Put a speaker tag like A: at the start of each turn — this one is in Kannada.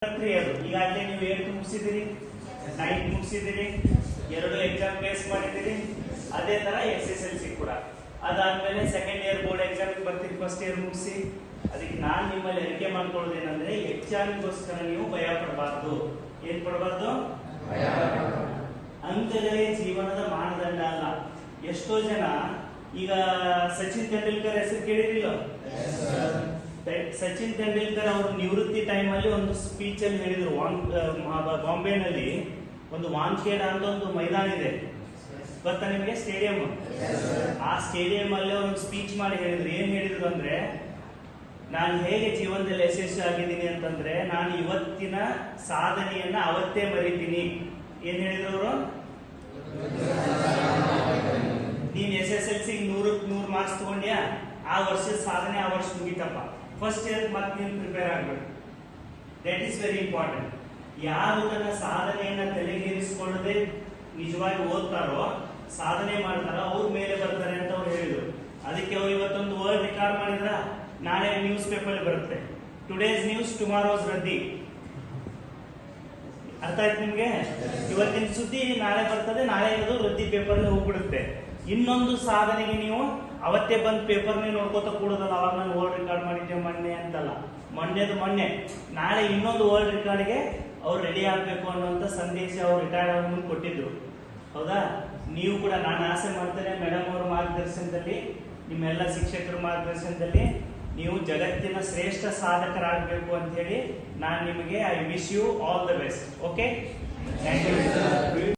A: ಅದು ಈಗಾಗಲೇ ನೀವು 8 ಮುಗಿಸಿದಿರಿ, 9 ಮುಗಿಸಿದಿರಿ, 2 ಎಕ್ಸಾಮ್ ಬೇಸ್ ಮಾಡಿದಿರಿ. ಅದೇ ತರ SSLC ಕೂಡ ಅದಾದ್ಮೇಲೆ ಸೆಕೆಂಡ್ ಇಯರ್ ಬೋರ್ಡ್ ಎಕ್ಸಾಮ್ ಬರ್ತೀರಿ, ಫಸ್ಟ್ ಇಯರ್ ಮುಗಿಸಿ. ಅದಕ್ಕೆ ನಾನು ನಿಮ್ಮಲ್ಲಿ ಅರಿಕೆ ಮಾಡ್ಕೊಳ್ಳೋದು ಏನಂದ್ರೆ ಎಕ್ಸಾಮ್ಗೋಸ್ಕರ ನೀವು ಭಯ ಪಡಬಾರ್ದು. ಏನ್ ಪಡಬಾರ್ದು? ಅಂಕಗಳೇ ಜೀವನದ ಮಾನದಂಡ ಅಲ್ಲ. ಎಷ್ಟೋ ಜನ ಈಗ ಸಚಿನ್ ತೆಂಡೂಲ್ಕರ್ ಹೆಸರು ಕೇಳಿರಿಲ್ಲ? ಸಚಿನ್ ತೆಂಡೂಲ್ಕರ್ ಅವರು ನಿವೃತ್ತಿ ಟೈಮ್ ಅಲ್ಲಿ ಒಂದು ಸ್ಪೀಚ್ ಅಲ್ಲಿ ಹೇಳಿದ್ರು, ಬಾಂಬೆನಲ್ಲಿ ಒಂದು ವಾಂಖೇಡ ಅಂತ ಒಂದು ಮೈದಾನ ಇದೆ, ಗೊತ್ತಾ ನಿಮಗೆ? ಸ್ಟೇಡಿಯಂ. ಆ ಸ್ಟೇಡಿಯಂ ಅಲ್ಲಿ ಒಂದು ಸ್ಪೀಚ್ ಮಾಡಿ ಹೇಳಿದ್ರು. ಏನ್ ಹೇಳಿದ್ರು ಅಂದ್ರೆ, ನಾನು ಹೇಗೆ ಜೀವನದಲ್ಲಿ ಯಶಸ್ವಿ ಆಗಿದ್ದೀನಿ ಅಂತಂದ್ರೆ ನಾನು ಇವತ್ತಿನ ಸಾಧನೆಯನ್ನ ಅವತ್ತೇ ಮರಿತೀನಿ. ಏನ್ ಹೇಳಿದ್ರು ಅವರು? ನೀನ್ SSLC 100 ಮಾರ್ಕ್ಸ್ ತಗೊಂಡ್ಯಾ, ಆ ವರ್ಷದ ಸಾಧನೆ ಆ ವರ್ಷ ಮುಗಿತಪ್ಪ. ಫಸ್ಟ್ ಇಯರ್ ಮತ್ತೆ ನೀನು ಪ್ರಿಪೇರ್ ಆಗ್ಬೇಕು. That is very important. ಯಾರು ತನ್ನ ಸಾಧನೆಯನ್ನ ತಲೆಗೇರಿಸಿಕೊಳ್ಳದೆ ನಿಜವಾಗಿ ಓದ್ತಾರೋ, ಸಾಧನೆ ಮಾಡ್ತಾರೋ, ಅವ್ರ ಮೇಲೆ ಬರ್ತಾರೆ ಅಂತ ಅವ್ರು ಹೇಳಿದ್ರು. ಅದಕ್ಕೆ ಅವ್ರು ಇವತ್ತೊಂದು ವರ್ಲ್ಡ್ ರೆಕಾರ್ಡ್ ಮಾಡಿದ್ರ, ನಾಳೆ ನ್ಯೂಸ್ ಪೇಪರ್ ಬರುತ್ತೆ, ಟುಡೇಸ್ ನ್ಯೂಸ್ ಟುಮಾರೋಸ್ ರದ್ದಿ. ಅರ್ಥ ಆಯ್ತು ನಿಮ್ಗೆ? ಇವತ್ತಿನ ಸುದ್ದಿ ನಾಳೆ ಬರ್ತದೆ, ನಾಳೆ ಅದು ರದ್ದಿ ಪೇಪರ್ ಹೋಗ್ಬಿಡುತ್ತೆ. ಇನ್ನೊಂದು ಸಾಧನೆಗೆ ನೀವು ಅವತ್ತೇ ಬಂದ್ ಪೇಪರ್ನೇ ನೋಡ್ಕೋತ ಕೂಡೋದಲ್ಲ, ಅವಾಗ ನಾನು ವರ್ಲ್ಡ್ ರೆಕಾರ್ಡ್ ಮಾಡಿದ್ದೆ ಮೊನ್ನೆ ಅಂತಲ್ಲ, ಮೊನ್ನೆದು ಮೊನ್ನೆ. ನಾಳೆ ಇನ್ನೊಂದು ವರ್ಲ್ಡ್ ರೆಕಾರ್ಡ್ಗೆ ಅವ್ರು ರೆಡಿ ಆಗ್ಬೇಕು ಅನ್ನುವಂತ ಸಂದೇಶ ಅವ್ರು ರಿಟೈರ್ಡ್ ಆಗ ಮುಂದೆ ಕೊಟ್ಟಿದ್ರು. ಹೌದಾ? ನೀವು ಕೂಡ ನಾನು ಆಸೆ ಮಾಡ್ತೇನೆ, ಮೇಡಮ್ ಅವರ ಮಾರ್ಗದರ್ಶನದಲ್ಲಿ, ನಿಮ್ಮೆಲ್ಲ ಶಿಕ್ಷಕರ ಮಾರ್ಗದರ್ಶನದಲ್ಲಿ ನೀವು ಜಗತ್ತಿನ ಶ್ರೇಷ್ಠ ಸಾಧಕರಾಗಬೇಕು ಅಂತ ಹೇಳಿ ನಾನು ನಿಮಗೆ I wish you all the best. Okay, thank you.